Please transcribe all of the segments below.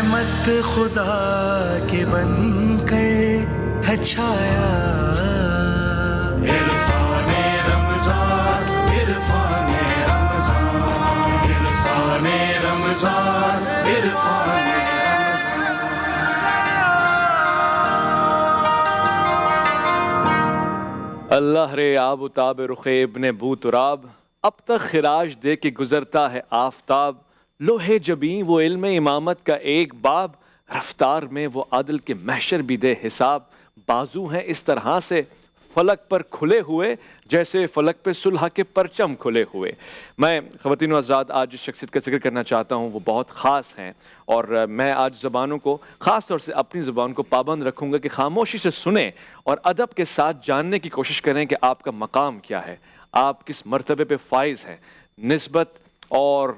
رحمت خدا کے بن کر ہے چھایا. عرفان رمضان عرفان رمضان عرفان رمضان عرفان. اللہ رے آب و تاب رخ ابن بو تراب، اب تک خراج دے کے گزرتا ہے آفتاب. لوہے جبیں وہ علم امامت کا ایک باب، رفتار میں وہ عدل کے محشر بھی دے حساب. بازو ہیں اس طرح سے فلک پر کھلے ہوئے، جیسے فلک پہ صلح کے پرچم کھلے ہوئے. میں خواتین و حضرات آج جس شخصیت کا ذکر کرنا چاہتا ہوں وہ بہت خاص ہیں، اور میں آج زبانوں کو خاص طور سے اپنی زبان کو پابند رکھوں گا کہ خاموشی سے سنیں اور ادب کے ساتھ جاننے کی کوشش کریں کہ آپ کا مقام کیا ہے، آپ کس مرتبے پہ فائز ہیں. نسبت اور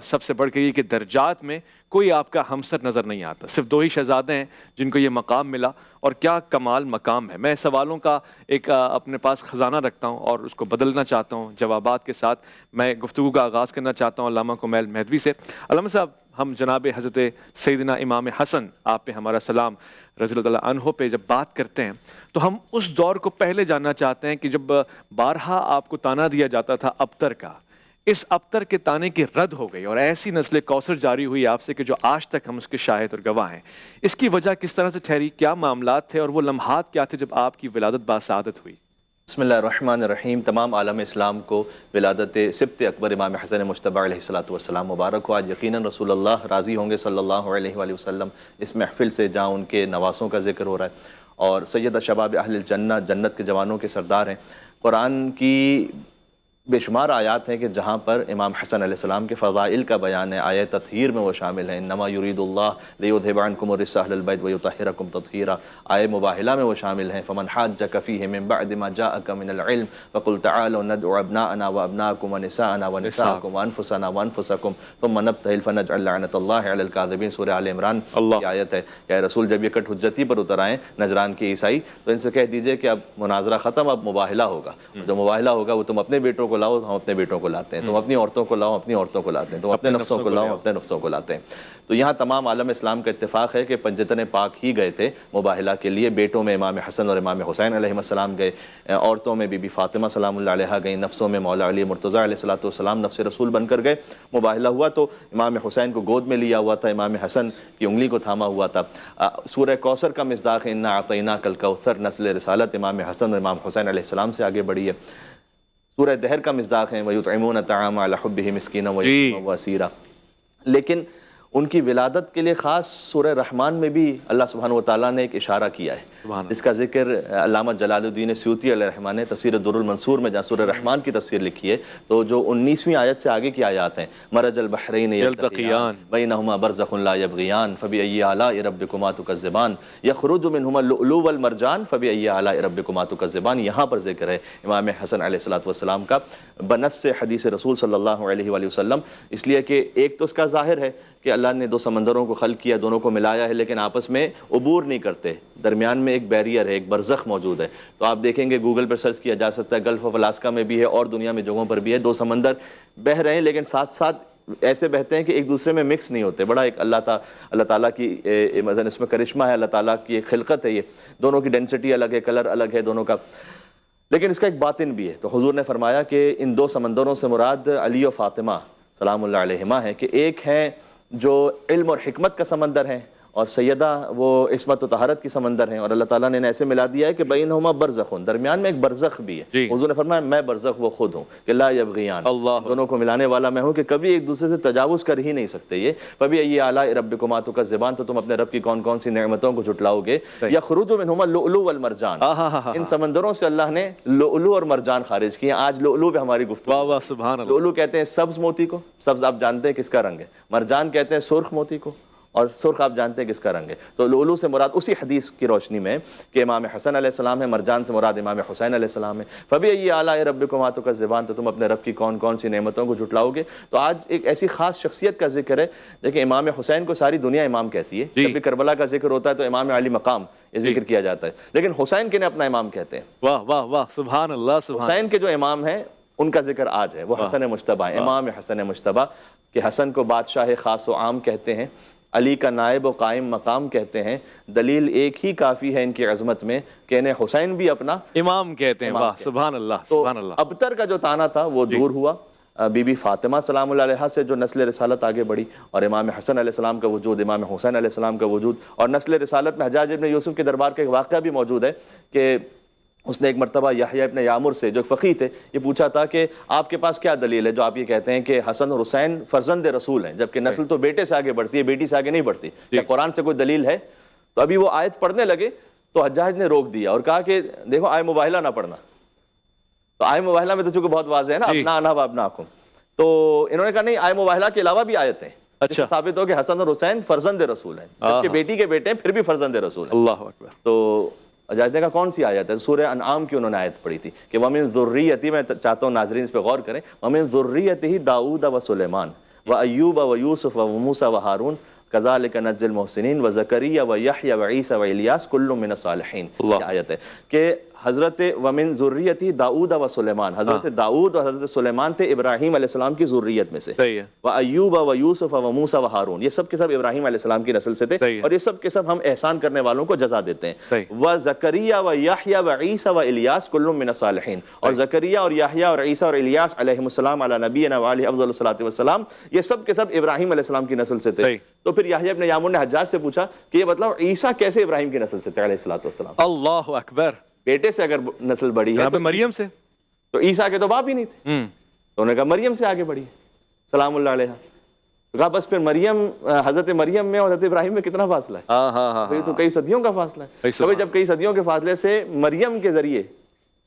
سب سے بڑھ کے یہ کہ درجات میں کوئی آپ کا ہمسر نظر نہیں آتا. صرف دو ہی شہزادے ہیں جن کو یہ مقام ملا، اور کیا کمال مقام ہے. میں سوالوں کا ایک اپنے پاس خزانہ رکھتا ہوں اور اس کو بدلنا چاہتا ہوں جوابات کے ساتھ. میں گفتگو کا آغاز کرنا چاہتا ہوں علامہ کمیل مہدوی سے. علامہ صاحب، ہم جناب حضرت سیدنا امام حسن آپ پہ ہمارا سلام رضی اللہ تعالیٰ عنہ پہ جب بات کرتے ہیں تو ہم اس دور کو پہلے جاننا چاہتے ہیں کہ جب بارہا آپ کو تانا دیا جاتا تھا ابتر کا، اس ابتر کے تانے کی رد ہو گئی اور ایسی نسل کوثر جاری ہوئی آپ سے کہ جو آج تک ہم اس کے شاہد اور گواہ ہیں. اس کی وجہ کس طرح سے ٹھہری، کیا معاملات تھے اور وہ لمحات کیا تھے جب آپ کی ولادت باسعادت ہوئی؟ بسم اللہ الرحمن الرحیم. تمام عالم اسلام کو ولادت سبط اکبر امام حسن مجتبی علیہ السلام مبارک ہو. آج یقیناً رسول اللہ راضی ہوں گے صلی اللہ علیہ وآلہ وسلم اس محفل سے جہاں ان کے نواسوں کا ذکر ہو رہا ہے، اور سید شباب اہل الجنہ، جنت کے جوانوں کے سردار ہیں. قرآن کی بے شمار آیات ہیں کہ جہاں پر امام حسن علیہ السلام کے فضائل کا بیان ہے. آیت تطہیر میں وہ شامل ہیں، انما یرید اللہ لیذھب عنکم الرجس اہل البیت ویطہرکم تطہیرا. آیت مباہلہ میں وہ شامل ہیں، فمن حاجک فیہ من بعد ما جاءک من العلم فقل تعالوا ندعو ابناءنا وابناءکم ونساءنا ونساءکم وانفسنا وانفسکم ثم نبتہل فنجعل لعنۃ اللہ علی الکاذبین. سورہ آل عمران کی آیت ہے کہ اے رسول جب یہ کٹ حجتی پر اتر آئیں نجران کے عیسائی تو ان سے کہہ دیجئے کہ اب مناظرہ ختم، اب مباہلہ ہوگا. جو مباہلہ ہوگا وہ تم اپنے بیٹوں کو لاؤ، ہم اپنے بیٹوں کو لاتے ہیں، تم اپنی عورتوں کو لاؤ، اپنی عورتوں کو لاتے ہیں، تم اپنے نفسوں کو لاؤ، اپنے نفسوں کو لاتے ہیں. تو یہاں تمام عالم اسلام کا اتفاق ہے کہ پنجتن پاک ہی گئے تھے مباہلہ کے لیے. بیٹوں میں امام حسن اور امام حسین علیہ السلام گئے، عورتوں میں بی بی فاطمہ سلام اللہ علیہا گئیں، نفسوں میں مولا علی مرتضیٰ علیہ السلام نفس رسول بن کر گئے. مباہلہ ہوا تو امام حسین کو گود میں لیا ہوا تھا، امام حسن کی انگلی کو تھاما ہوا تھا. سورہ کوثر کا مصداق انا اعطیناک الکوثر، نسل رسالت امام حسن اور امام حسین علیہ السلام سے آگے بڑھی ہے. سورہ دہر کا مصداق ہے وَيُطْعِمُونَ الطَّعَامَ عَلَى حُبِّهِ مِسْكِينًا وَيَتِيمًا وَأَسِيرًا. لیکن ان کی ولادت کے لیے خاص سورہ رحمان میں بھی اللہ سبحانہ وتعالیٰ نے ایک اشارہ کیا ہے، اس کا ذکر علامہ جلال الدین سیوطی علیہ الرحمٰن نے تفسیر در المنصور میں جہاں سورہ رحمان کی تفسیر لکھی ہے تو جو 19ویں آیت سے آگے کی آیات ہیں، مرج البحرین یلتقیان بینہما برزخ لا یبغیان فبأی آلاء ربکما تکذبان یخرج منہما اللؤلؤ والمرجان فبأی آلاء ربکما تکذبان. یہاں پر ذکر ہے امام حسن علیہ السلام کا بنص حدیث رسول صلی اللہ علیہ وآلہ وسلم، اس لیے کہ ایک تو اس کا ظاہر ہے کہ اللہ نے دو سمندروں کو خلق کیا، دونوں کو ملایا ہے، لیکن آپس میں عبور نہیں کرتے، درمیان میں ایک بیریئر ہے، ایک برزخ موجود ہے. تو آپ دیکھیں گے گوگل پر سرچ کیا جا سکتا ہے، گلف آف الاسکا میں بھی ہے اور دنیا میں جگہوں پر بھی ہے. دو سمندر بہہ رہے ہیں لیکن ساتھ ساتھ ایسے بہتے ہیں کہ ایک دوسرے میں مکس نہیں ہوتے. بڑا ایک اللہ تعالیٰ کی مثلا اس میں کرشمہ ہے، اللہ تعالیٰ کی ایک خلقت ہے. یہ دونوں کی ڈینسٹی الگ ہے، کلر الگ ہے دونوں کا، لیکن اس کا ایک باطن بھی ہے. تو حضور نے فرمایا کہ ان دو سمندروں سے مراد علی و فاطمہ سلام اللہ علیہما ہے، کہ ایک ہے جو علم اور حکمت کا سمندر ہے اور سیدہ وہ عصمت و طہارت کی سمندر ہیں، اور اللہ تعالیٰ نے ایسے ملا دیا ہے کہ بینہما برزخ، درمیان میں ایک برزخ بھی ہے. حضور نے فرمایا میں برزخ وہ خود ہوں کہ لا یبغیان، دونوں کو ملانے والا میں ہوں کہ کبھی ایک دوسرے سے تجاوز کر ہی نہیں سکتے. یہ فبأی آلاء ربکما تکذبان، تو تم اپنے رب کی کون کون سی نعمتوں کو جھٹلاؤ گے. یخرج منہما اللؤلؤ والمرجان، ان سمندروں سے اللہ نے لؤلؤ اور مرجان خارج کیے. آج لؤلؤ پہ ہماری گفتگو. سبحان اللہ. لؤلؤ کہتے ہیں سبز موتی کو، سبز آپ جانتے ہیں کس کا رنگ ہے. مرجان کہتے ہیں سرخ موتی کو، اور سرخ آپ جانتے ہیں کس کا رنگ ہے. تو لؤلؤ سے مراد اسی حدیث کی روشنی میں کہ امام حسن علیہ السلام ہے، مرجان سے مراد امام حسین علیہ السلام ہے. فبأی آلاء ربکما تکذبان، تو تم اپنے رب کی کون کون سی نعمتوں کو جھٹلاؤ گے. تو آج ایک ایسی خاص شخصیت کا ذکر ہے. دیکھیں امام حسین کو ساری دنیا امام کہتی ہے، جب بھی کربلا کا ذکر ہوتا ہے تو امام علی مقام یہ ذکر کیا جاتا ہے، لیکن حسین کے نے اپنا امام کہتے ہیں. واہ واہ واہ، سبحان اللہ. حسین کے جو امام ہیں ان کا ذکر آج ہے، وہ حسن مجتبی، امام حسن مجتبی، کہ حسن کو بادشاہ خاص و عام کہتے ہیں. علی کا نائب و قائم مقام کہتے ہیں، دلیل ایک ہی کافی ہے ان کی عظمت میں کہ انہیں حسین بھی اپنا امام کہتے ہیں۔ واہ سبحان اللہ تو سبحان اللہ۔ ابتر کا جو تانا تھا وہ دور ہوا، بی بی فاطمہ سلام اللہ علیہا سے جو نسل رسالت آگے بڑھی، اور امام حسن علیہ السلام کا وجود، امام حسین علیہ السلام کا وجود، اور نسل رسالت میں حجاج ابن یوسف کے دربار کا ایک واقعہ بھی موجود ہے کہ اس نے ایک مرتبہ یحییٰ ابن یامر سے، جو فقیہ تھے، یہ پوچھا تھا کہ آپ کے پاس کیا دلیل ہے جو آپ یہ کہتے ہیں کہ حسن اور حسین فرزند رسول ہیں، جبکہ نسل تو بیٹے سے آگے بڑھتی ہے، بیٹی سے آگے نہیں بڑھتی، کیا قرآن سے کوئی دلیل ہے؟ تو ابھی وہ آیت پڑھنے لگے تو حجاج نے روک دیا اور کہا کہ دیکھو آئے مباہلہ نہ پڑھنا۔ تو آئے مباہلہ میں تو چونکہ بہت واضح ہے نا، اپنا انا و ابناکم، تو انہوں نے کہا نہیں، آئے مباہلہ کے علاوہ بھی آیتیں ہیں جس سے ثابت ہو کہ حسن اور حسین فرزند رسول ہیں، جبکہ بیٹی کے بیٹے ہیں پھر بھی فرزند رسول ہیں۔ اللہ اکبر۔ تو حجاج نے کہا کون سی آیت ہے؟ سورہ انعام کی انہوں نے آیت پڑھی تھی کہ وَمِن ذُرِّيَّتِهِ، میں چاہتا ہوں ناظرین اس پہ غور کریں، وَمِن ذُرِّيَّتِهِ داؤد وسلیمان وَأَيُّوبَ وَيُوسُف وَمُوسَى وَهَارُونَ كَذَلِكَ نَجْزِي الْمُحْسِنِينَ وَزَكَرِيَّا وَيَحْيَىٰ وَعِيسَىٰ وَإِلْيَاسَ كُلٌّ مِّنَ الصَّالِحِينَ، یہ آیت ہے کہ حضرت وَمِن ذُرِّيَّتِهِ داؤد وسلیمان، حضرت داؤد اور حضرت سلیمان تھے ابراہیم علیہ السلام کی ذریت میں سے، صحیح ہے۔ وَأَيُّوبَ وَيُوسُف وَمُوسَى وَهَارُونَ، یہ سب کے سب ابراہیم علیہ السلام کی نسل سے تھے، اور یہ سب کے سب ہم احسان کرنے والوں کو جزا دیتے ہیں۔ وَزَكَرِيَّا وَيَحْيَىٰ وَعِيسَىٰ وَإِلْيَاسَ كُلٌّ مِّنَ الصَّالِحِينَ، اور زکریا اور یحییٰ اور عیسیٰ اور الیاس علیہم السلام علی نبینا وعلیہ افضل الصلاۃ والسلام، یہ سب کے سب ابراہیم علیہ السلام کی نسل سے تھے۔ تو پھر یحییٰ ابن یامر نے حجاج سے پوچھا کہ یہ بتلاؤ عیسیٰ کیسے ابراہیم کی نسل سے تھے علیہ الصلاۃ والسلام؟ اللہ اکبر۔ بیٹے سے اگر نسل بڑی ہے یہاں پہ مریم سے، تو عیسیٰ کے تو باپ ہی نہیں تھے، تو انہوں نے کہا مریم سے آگے بڑھی سلام اللہ علیہ۔ تو کہا بس پھر مریم، حضرت مریم میں اور حضرت ابراہیم میں کتنا فاصلہ ہے؟ یہ تو کئی صدیوں کا فاصلہ ہے۔ کبھی جب کئی صدیوں کے فاصلے سے مریم کے ذریعے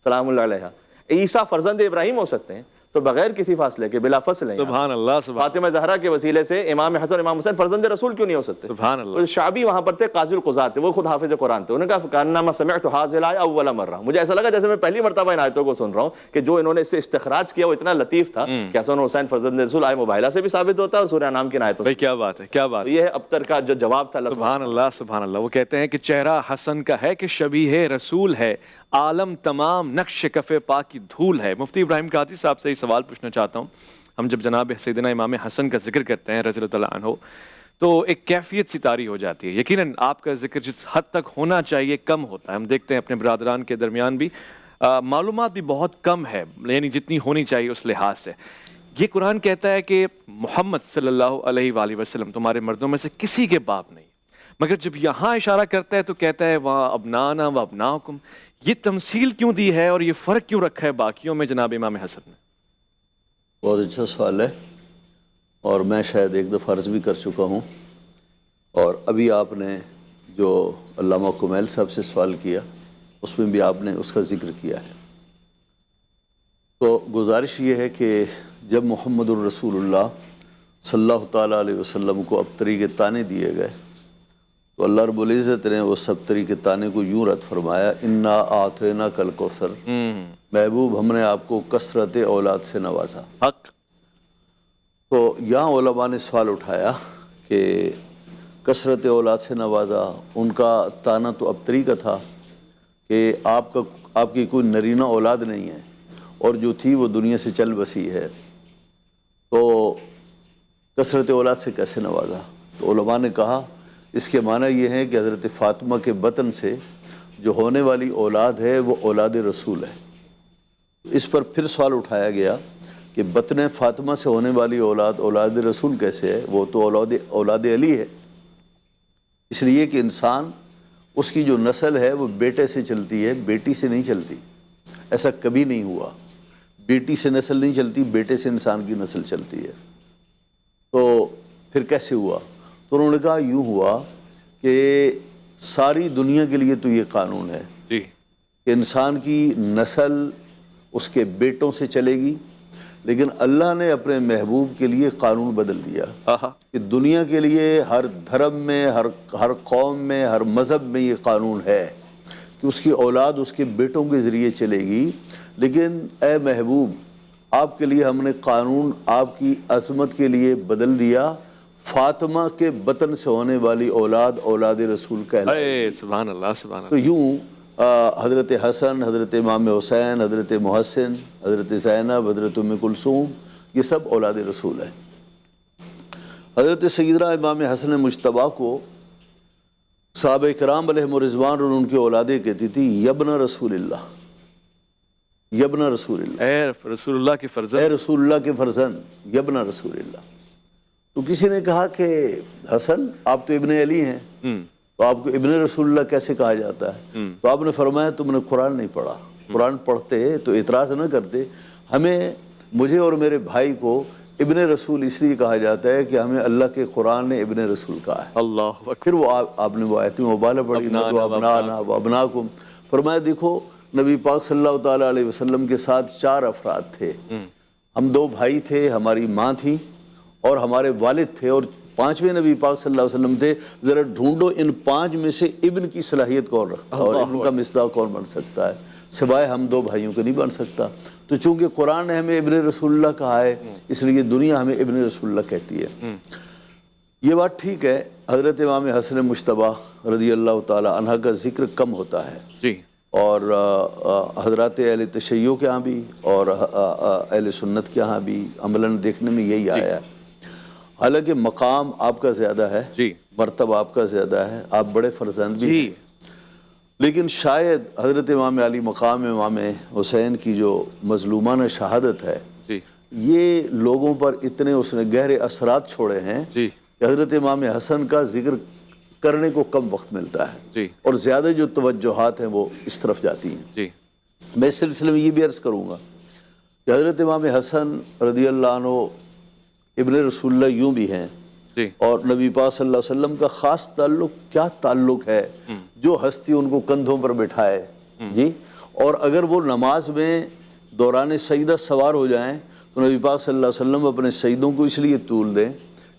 سلام اللہ علیہ عیسیٰ فرزند ابراہیم ہو سکتے ہیں، تو بغیر کسی فاصلے کے بلا فصل ہیں۔ سبحان اللہ سبحان فاطمہ زہرا کے وسیلے سے امام حسن امام حسین فرزند رسول کیوں نہیں ہو سکتے؟ سبحان اللہ۔ تو شعبی وہاں پر تھے، قاضی القضات تھے، وہ خود حافظ قرآن تھے، انہوں نے کہا کانما سمعت هذه الآیہ اول مرہ، مجھے ایسا لگا جیسے میں پہلی مرتبہ ان آیتوں کو سن رہا ہوں کہ جو انہوں نے اس سے استخراج کیا وہ اتنا لطیف تھا کہ حسن اور حسین فرزند رسول آئے مباہلہ سے بھی ثابت ہوتا ہے اور سورہ انعام کی آیتوں سے۔ کیا بات ہے، کیا بات ہے۔ یہ ہے ابتر کا جو جواب تھا۔ سبحان اللہ سبحان اللہ۔ وہ کہتے ہیں کہ چہرہ حسن کا ہے کہ شبیہ رسول ہے، عالم تمام نقش کف پاک کی دھول ہے۔ مفتی ابراہیم قادری صاحب سے یہ سوال پوچھنا چاہتا ہوں، ہم جب جناب سیدنا امام حسن کا ذکر کرتے ہیں رضی اللہ عنہ تو ایک کیفیت سی طاری ہو جاتی ہے۔ یقیناً آپ کا ذکر جس حد تک ہونا چاہیے کم ہوتا ہے، ہم دیکھتے ہیں اپنے برادران کے درمیان بھی معلومات بھی بہت کم ہے، یعنی جتنی ہونی چاہیے اس لحاظ سے۔ یہ قرآن کہتا ہے کہ محمد صلی اللہ علیہ وآلہ وسلم تمہارے مردوں میں سے کسی کے باپ نہیں، مگر جب یہاں اشارہ کرتا ہے تو کہتا ہے وہاں ابنانا و ابناکم۔ یہ تمثیل کیوں دی ہے اور یہ فرق کیوں رکھا ہے باقیوں میں جناب امام حسن نے؟ بہت اچھا سوال ہے، اور میں شاید ایک دفعہ عرض بھی کر چکا ہوں، اور ابھی آپ نے جو علامہ کمیل صاحب سے سوال کیا اس میں بھی آپ نے اس کا ذکر کیا ہے۔ تو گزارش یہ ہے کہ جب محمد الرسول اللہ صلی اللہ تعالیٰ علیہ وسلم کو ابتری کے تانے دیے گئے تو اللہ رب العزت نے وہ ابتری کے تانے کو یوں رد فرمایا، انا اعطیناک الکوثر، محبوب ہم نے آپ کو کثرت اولاد سے نوازا۔ حق۔ تو یہاں علماء نے سوال اٹھایا کہ کثرت اولاد سے نوازا، ان کا تانا تو ابتری کا تھا کہ آپ کی کوئی نرینہ اولاد نہیں ہے اور جو تھی وہ دنیا سے چل بسی ہے، تو کثرت اولاد سے کیسے نوازا؟ تو علماء نے کہا اس کے معنی یہ ہے کہ حضرت فاطمہ کے بطن سے جو ہونے والی اولاد ہے وہ اولاد رسول ہے۔ اس پر پھر سوال اٹھایا گیا کہ بطن فاطمہ سے ہونے والی اولاد اولاد رسول کیسے ہے؟ وہ تو اولاد علی ہے، اس لیے کہ انسان اس کی جو نسل ہے وہ بیٹے سے چلتی ہے، بیٹی سے نہیں چلتی، ایسا کبھی نہیں ہوا، بیٹی سے نسل نہیں چلتی، بیٹے سے انسان کی نسل چلتی ہے۔ تو پھر کیسے ہوا؟ تو انہوں نے کہا یوں ہوا کہ ساری دنیا کے لیے تو یہ قانون ہے جی کہ انسان کی نسل اس کے بیٹوں سے چلے گی، لیکن اللہ نے اپنے محبوب کے لیے قانون بدل دیا کہ دنیا کے لیے ہر دھرم میں، ہر قوم میں، ہر مذہب میں یہ قانون ہے کہ اس کی اولاد اس کے بیٹوں کے ذریعے چلے گی، لیکن اے محبوب آپ کے لیے ہم نے قانون آپ کی عظمت کے لیے بدل دیا، فاطمہ کے بطن سے ہونے والی اولاد اولاد رسول کہلائی۔ سبحان اللہ سبحان اللہ۔ تو یوں حضرت حسن، حضرت امام حسین، حضرت محسن، حضرت زینب، حضرت ام کلثوم، یہ سب اولاد رسول ہیں۔ حضرت سیدنا امام حسن مجتبیٰ کو صحابہ کرام علیہم رضوان اور ان کی اولادیں کہتی تھی یبن رسول اللہ، یبن رسول اللہ، اے رسول اللہ کے اے فرزند، رسول اللہ کے فرزند، یبن رسول اللہ۔ تو کسی نے کہا کہ حسن آپ تو ابن علی ہیں، تو آپ کو ابن رسول اللہ کیسے کہا جاتا ہے؟ تو آپ نے فرمایا تم نے قرآن نہیں پڑھا، قرآن پڑھتے تو اعتراض نہ کرتے، مجھے اور میرے بھائی کو ابن رسول اس لیے کہا جاتا ہے کہ ہمیں اللہ کے قرآن نے ابن رسول کہا ہے۔ اللہ اکبر۔ پھر وہ آپ نے وہ آیت مبالغہ پڑھی، نہ ابنانا و ابناکم، فرمایا دیکھو نبی پاک صلی اللہ تعالیٰ علیہ وسلم کے ساتھ 4 افراد تھے، ہم 2 بھائی تھے، ہماری ماں تھی اور ہمارے والد تھے، اور 5ویں نبی پاک صلی اللہ علیہ وسلم تھے۔ ذرا ڈھونڈو ان 5 میں سے ابن کی صلاحیت کون رکھتا ہے اور ابن کا مصداق کون بن سکتا ہے، سوائے ہم 2 بھائیوں کے نہیں بن سکتا۔ تو چونکہ قرآن نے ہمیں ابن رسول اللہ کہا ہے، اس لیے دنیا ہمیں ابن رسول اللہ کہتی ہے۔ یہ بات ٹھیک ہے، حضرت امام حسن مجتبیٰ رضی اللہ تعالی عنہ کا ذکر کم ہوتا ہے، جی، اور حضرات اہل تشیع کے ہاں بھی اور اہل سنت کے ہاں بھی عملاً دیکھنے میں یہی آیا ہے۔ حالانکہ مقام آپ کا زیادہ ہے، جی، مرتبہ آپ کا زیادہ ہے، آپ بڑے فرزند بھی جی، ہیں، لیکن شاید حضرت امام علی مقام امام حسین کی جو مظلومانہ شہادت ہے، جی، یہ لوگوں پر اتنے اس نے گہرے اثرات چھوڑے ہیں جی، کہ حضرت امام حسن کا ذکر کرنے کو کم وقت ملتا ہے، جی، اور زیادہ جو توجہات ہیں وہ اس طرف جاتی ہیں۔ جی، میں اس سلسلے میں یہ بھی عرض کروں گا کہ حضرت امام حسن رضی اللہ عنہ ابن رسول اللہ یوں بھی ہیں، جی، اور نبی پاک صلی اللہ علیہ وسلم کا خاص تعلق کیا تعلق ہے جو ہستی ان کو کندھوں پر بٹھائے، جی، اور اگر وہ نماز میں دوران سجدہ سوار ہو جائیں تو نبی پاک صلی اللہ علیہ وسلم اپنے سجدوں کو اس لیے طول دیں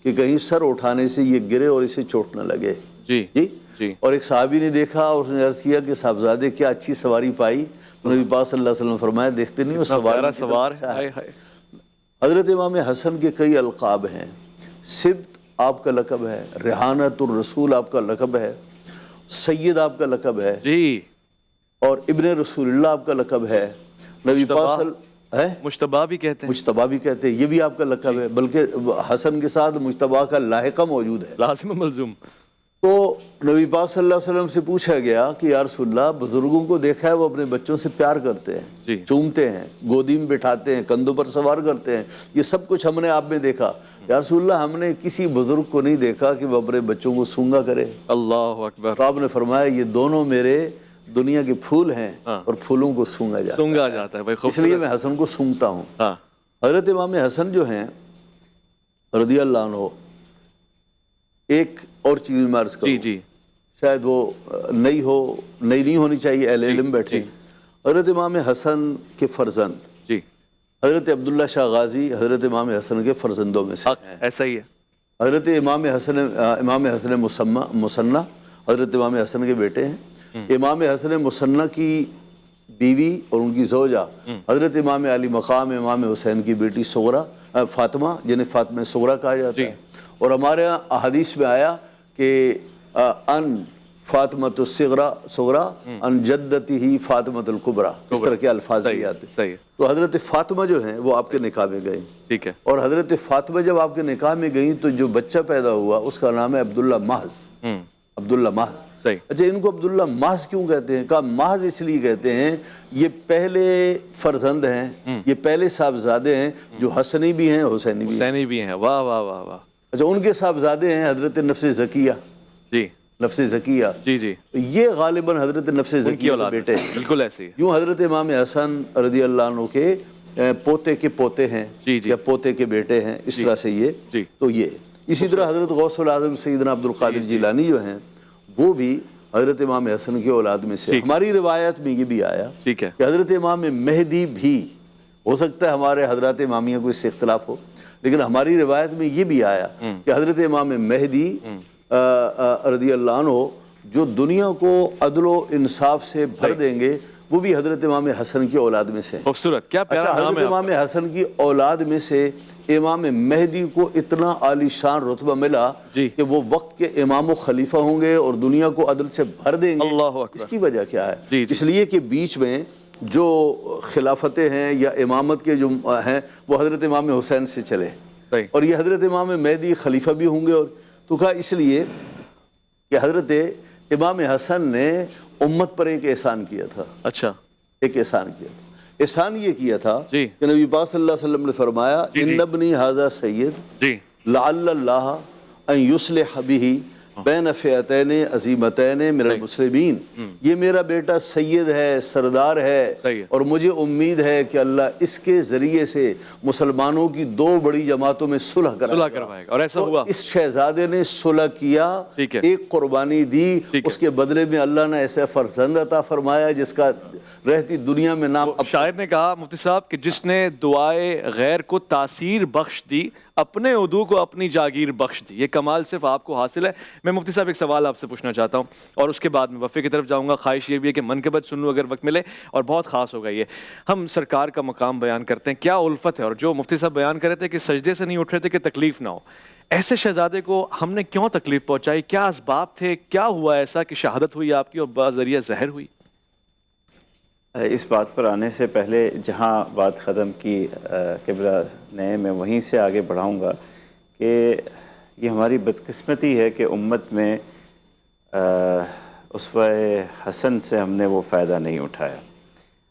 کہ کہیں سر اٹھانے سے یہ گرے اور اسے چوٹ نہ لگے، جی، جی۔ جی، اور ایک صحابی نے دیکھا اور اس نے عرض کیا کہ صاحبزادے کیا اچھی سواری پائی، تو نبی پاک صلی اللہ علیہ وسلم فرمایا دیکھتے نہیں وہ پیارا سوار سوار اچھا ہے۔ ہائے ہائے۔ حضرت امام حسن کے کئی القاب ہیں، سبت آپ کا لقب ہے، ریحانت الرسول آپ کا لقب ہے، سید آپ کا لقب ہے، جی، اور ابن رسول اللہ آپ کا لقب ہے، نبی پاک ہے مجتبیٰ بھی کہتے ہیں، مجتبیٰ بھی کہتے ہیں، یہ بھی آپ کا لقب ہے، بلکہ حسن کے ساتھ مجتبیٰ کا لاحقہ موجود ہے۔ لازم ملزوم۔ تو نبی پاک صلی اللہ علیہ وسلم سے پوچھا گیا کہ یا رسول اللہ بزرگوں کو دیکھا ہے وہ اپنے بچوں سے پیار کرتے ہیں، جی، چومتے ہیں، گودی میں بٹھاتے ہیں، کندھوں پر سوار کرتے ہیں، یہ سب کچھ ہم نے آپ میں دیکھا، یا رسول اللہ ہم نے کسی بزرگ کو نہیں دیکھا کہ وہ اپنے بچوں کو سونگا کرے۔ اللہ اکبر۔ تو آپ نے فرمایا یہ دونوں میرے دنیا کے پھول ہیں اور پھولوں کو سونگا جاتا سونگا جاتا ہے بھائی، ہے، اس لیے میں حسن کو سونگتا ہوں۔ ہاں، حضرت امام حسن جو ہیں رضی اللہ عنہ، ایک اور چیز میں عرض کروں، جی، جی، شاید وہ نئی نہیں ہونی چاہیے، اہل علم بیٹھے، حضرت امام حسن کے فرزند جی، حضرت عبداللہ شاہ غازی حضرت امام حسن کے فرزندوں میں سے ہیں۔ ایسا ہی ہے، حضرت امام حسن مسنہ حضرت امام حسن کے بیٹے ہیں۔ امام حسن مسنہ کی بیوی اور ان کی زوجہ حضرت امام علی مقام امام حسین کی بیٹی صغرا فاطمہ، جنہیں فاطمہ صغرا کہا جاتا ہے، اور ہمارے یہاں احادیث میں آیا کہ ان فاطمۃ الصغرا ان جدتی ہی فاطمۃ الکبریٰ، اس طرح کے الفاظ بھی آتے ہیں۔ تو حضرت فاطمہ جو ہیں وہ آپ کے نکاح میں گئیں، ٹھیک ہے، اور حضرت فاطمہ جب آپ کے نکاح میں گئیں تو جو بچہ پیدا ہوا اس کا نام ہے عبداللہ محض، عبداللہ محض۔ صحیح۔ اچھا، ان کو عبداللہ محض کیوں کہتے ہیں؟ کہا محض اس لیے کہتے ہیں یہ پہلے فرزند ہیں، یہ پہلے صاحبزادے ہیں جو حسنی بھی ہیں حسینی بھی ہیں۔ حسینی بھی ہیں، واہ واہ واہ واہ۔ اچھا، ان کے صاحبزادے ہیں حضرت نفس زکیہ، جی، نفس زکیہ، جی، جی، یہ غالباً حضرت نفس زکیہ کے بیٹے ہیں۔ بالکل ایسے ہی ہے، یوں حضرت امام حسن رضی اللہ عنہ کے پوتے کے پوتے ہیں جی، جی، یا پوتے کے بیٹے ہیں، اس طرح سے یہ جی، تو یہ اسی طرح حضرت غوث العظم سیدنا عبد القادر جیلانی جو ہیں وہ بھی حضرت امام حسن کی اولاد میں سے۔ ہماری روایت میں یہ بھی آیا ٹھیک ہے، کہ حضرت امام مہدی بھی، ہو سکتا ہے ہمارے حضرات امامیہ کو اس سے اختلاف ہو، لیکن ہماری روایت میں یہ بھی آیا کہ حضرت امام مہدی رضی اللہ عنہ جو دنیا کو عدل و انصاف سے بھر دیں گے وہ بھی حضرت امام حسن کی اولاد میں سے۔ خوبصورت، کیا پیارا اچھا، نام حضرت ہے۔ امام حسن کی اولاد میں سے امام مہدی کو اتنا عالی شان رتبہ ملا کہ وہ وقت کے امام و خلیفہ ہوں گے اور دنیا کو عدل سے بھر دیں گے۔ اللہ اکبر۔ اس کی وجہ کیا ہے؟ اس لیے کہ بیچ میں جو خلافتیں ہیں یا امامت کے جو ہیں وہ حضرت امام حسین سے چلے، صحیح۔ اور یہ حضرت امام مہدی خلیفہ بھی ہوں گے، اور تو کہا اس لیے کہ حضرت امام حسن نے امت پر ایک احسان کیا تھا، اچھا، ایک احسان کیا تھا۔ احسان یہ کیا تھا جی کہ نبی پاک صلی اللہ علیہ وسلم نے فرمایا ان ابنی ھذا سید جی لعل اللہ ان یصلح بہ بین فئتین عظیمتین من المسلمین، یہ میرا بیٹا سید ہے، سردار ہے، صحیح ہے۔ اور مجھے امید ہے کہ اللہ اس کے ذریعے سے مسلمانوں کی دو بڑی جماعتوں میں صلح کروائے گا، اور ایسا تو ہوا۔ اس شہزادے نے صلح کیا، ٹھیک ہے، ایک قربانی دی، ٹھیک ہے۔ اس کے بدلے میں اللہ نے ایسا فرزند عطا فرمایا جس کا رہتی دنیا میں نام شاعر نے کہا مفتی صاحب کہ جس نے دعائے غیر کو تاثیر بخش دی، اپنے عدو کو اپنی جاگیر بخش دی۔ یہ کمال صرف آپ کو حاصل ہے۔ میں مفتی صاحب ایک سوال آپ سے پوچھنا چاہتا ہوں اور اس کے بعد میں وفے کی طرف جاؤں گا۔ خواہش یہ بھی ہے کہ منقبت سن لوں اگر وقت ملے، اور بہت خاص ہوگا یہ، ہم سرکار کا مقام بیان کرتے ہیں، کیا الفت ہے، اور جو مفتی صاحب بیان کر رہے تھے کہ سجدے سے نہیں اٹھ رہے تھے کہ تکلیف نہ ہو، ایسے شہزادے کو ہم نے کیوں تکلیف پہنچائی؟ کیا اسباب تھے؟ کیا ہوا ایسا کہ شہادت ہوئی آپ کی اور بذریعہ زہر ہوئی؟ اس بات پر آنے سے پہلے جہاں بات ختم کی قبلہ نے، میں وہیں سے آگے بڑھاؤں گا کہ یہ ہماری بدقسمتی ہے کہ امت میں اسوہ حسن سے ہم نے وہ فائدہ نہیں اٹھایا۔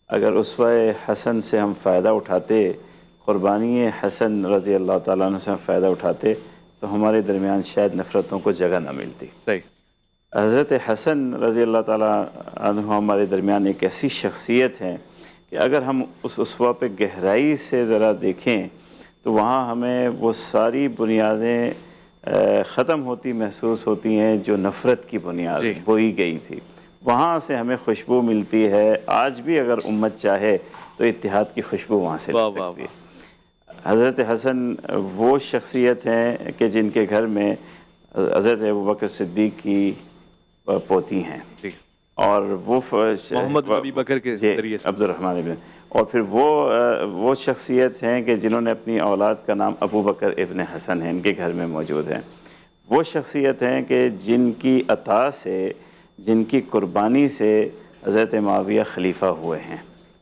اگر اسوہ حسن سے ہم فائدہ اٹھاتے، قربانی حسن رضی اللہ تعالیٰ عنہ سے ہم فائدہ اٹھاتے، تو ہمارے درمیان شاید نفرتوں کو جگہ نہ ملتی۔ صحیح۔ حضرت حسن رضی اللہ تعالیٰ عنہ ہمارے درمیان ایک ایسی شخصیت ہے کہ اگر ہم اس اسوہ پہ گہرائی سے ذرا دیکھیں تو وہاں ہمیں وہ ساری بنیادیں ختم ہوتی محسوس ہوتی ہیں جو نفرت کی بنیاد بوئی گئی تھی، وہاں سے ہمیں خوشبو ملتی ہے۔ آج بھی اگر امت چاہے تو اتحاد کی خوشبو وہاں سے مل سکتی ہے۔ حضرت حسن وہ شخصیت ہیں کہ جن کے گھر میں حضرت ابوبکر صدیق کی پوتی ہیں، اور وہ محمد ابی بکر کے ذریعے سے عبد الرحمن ابن، اور پھر وہ شخصیت ہیں کہ جنہوں نے اپنی اولاد کا نام ابو بکر ابن حسن ہے، ان کے گھر میں موجود ہیں۔ وہ شخصیت ہیں کہ جن کی عطا سے، جن کی قربانی سے حضرت معاویہ خلیفہ ہوئے ہیں۔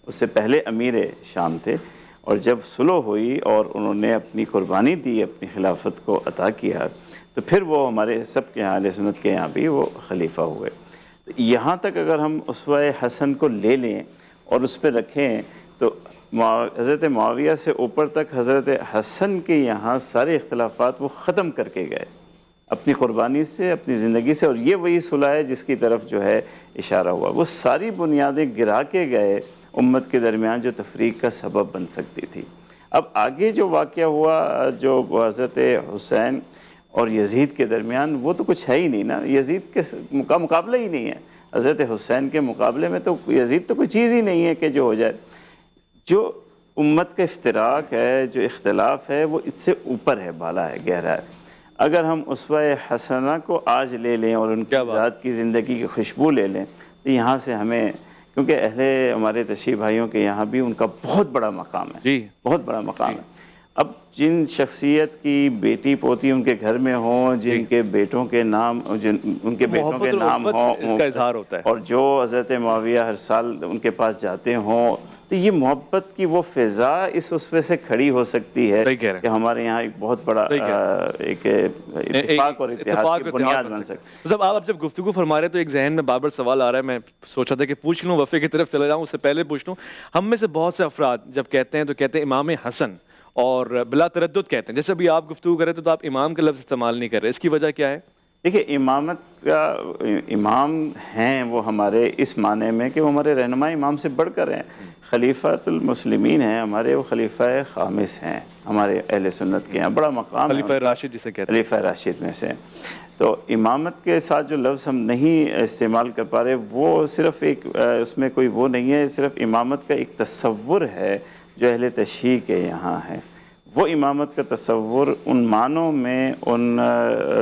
اس سے پہلے امیر شام تھے، اور جب صلح ہوئی اور انہوں نے اپنی قربانی دی، اپنی خلافت کو عطا کیا، تو پھر وہ ہمارے سب کے یہاں اہل سنت کے یہاں بھی وہ خلیفہ ہوئے۔ تو یہاں تک اگر ہم اسوہ حسن کو لے لیں اور اس پہ رکھیں تو حضرت معاویہ سے اوپر تک حضرت حسن کے یہاں سارے اختلافات وہ ختم کر کے گئے اپنی قربانی سے، اپنی زندگی سے، اور یہ وہی صلح ہے جس کی طرف جو ہے اشارہ ہوا۔ وہ ساری بنیادیں گرا کے گئے امت کے درمیان جو تفریق کا سبب بن سکتی تھی۔ اب آگے جو واقعہ ہوا جو حضرت حسین اور یزید کے درمیان، وہ تو کچھ ہے ہی نہیں نا، یزید کے مقابلہ ہی نہیں ہے۔ حضرت حسین کے مقابلے میں تو یزید تو کوئی چیز ہی نہیں ہے کہ جو ہو جائے۔ جو امت کا افتراق ہے، جو اختلاف ہے، وہ اس سے اوپر ہے، بالا ہے، گہرا ہے۔ اگر ہم اسوہ حسنہ کو آج لے لیں اور ان کی ذات کی زندگی کی خوشبو لے لیں تو یہاں سے ہمیں، کیونکہ ہمارے تشیع بھائیوں کے یہاں بھی ان کا بہت بڑا مقام ہے، بہت بڑا مقام ہے۔ اب جن شخصیت کی بیٹی پوتی ان کے گھر میں ہوں، جن کے بیٹوں کے نام، ان کے بیٹوں کے نام ہوں، اس کا اظہار ہوتا ہے، اور جو حضرت معاویہ ہر سال ان کے پاس جاتے ہوں، تو یہ محبت کی وہ فضا اس پہ سے کھڑی ہو سکتی ہے کہ ہمارے یہاں ایک بہت بڑا ایک اتفاق اور اتحاد کی بنیاد بن سکتی ہے۔ آپ جب گفتگو فرما رہے تو ایک ذہن میں بار بار سوال آ رہا ہے، میں سوچا تھا کہ پوچھ لوں، وفے کی طرف چلا جاؤں، اس سے پہلے پوچھ لوں۔ ہم میں سے بہت سے افراد جب کہتے ہیں تو کہتے ہیں امام حسن، اور بلا تردد کہتے ہیں، جیسے ابھی آپ گفتگو کر رہے تھے تو آپ امام کا لفظ استعمال نہیں کر رہے، اس کی وجہ کیا ہے؟ دیکھیں، امامت کا امام ہیں وہ ہمارے اس معنی میں کہ وہ ہمارے رہنما امام سے بڑھ کر ہیں، خلیفۃ المسلمین ہیں ہمارے، وہ خلیفہ خامس ہیں ہمارے اہل سنت کے یہاں، بڑا مقام ہے، خلیفہ راشد جسے کہتے ہیں، خلیفہ راشد میں سے۔ تو امامت کے ساتھ جو لفظ ہم نہیں استعمال کر پا رہے، وہ صرف ایک اس میں کوئی وہ نہیں ہے، صرف امامت کا ایک تصور ہے جو اہل تشیع کے یہاں ہے۔ وہ امامت کا تصور ان معنوں میں، ان